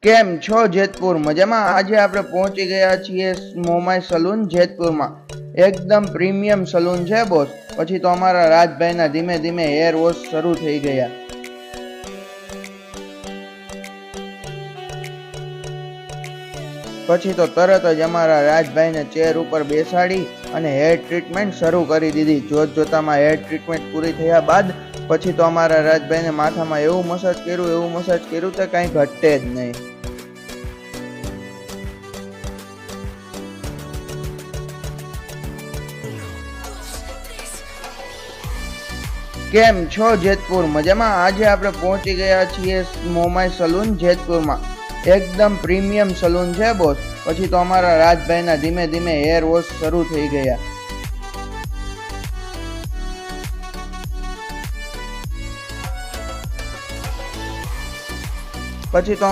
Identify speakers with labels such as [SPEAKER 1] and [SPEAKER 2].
[SPEAKER 1] કેમ છો જેતપુર મજામાં? આજે આપણે પહોંચી ગયા છીએ મોમાઈ સલૂન જેતપુરમાં. એકદમ પ્રીમિયમ સલૂન છે બોસ. પછી તો અમારા રાજભાઈના ધીમે ધીમે હેર વોશ શરૂ થઈ ગયા. પછી તો તરત જ અમારા રાજભાઈને ચેર ઉપર બેસાડી અને હેર ટ્રીટમેન્ટ શરૂ કરી દીધી. જોતજોતામાં હેર ટ્રીટમેન્ટ પૂરી થયા બાદ પછી તો અમારા રાજભાઈને માથામાં એવું મસાજ કર્યું કે કાંઈ ઘટે જ નહીં. કેમ છો જેતપુર મજામાં? આજે આપણે પહોંચી ગયા છીએ મોમાઈ સલૂન જેતપુરમાં. એકદમ પ્રીમિયમ સલૂન છે બોસ. પછી તો અમારા રાજભાઈના ધીમે ધીમે હેર વોશ શરૂ થઈ ગયા. પછી તો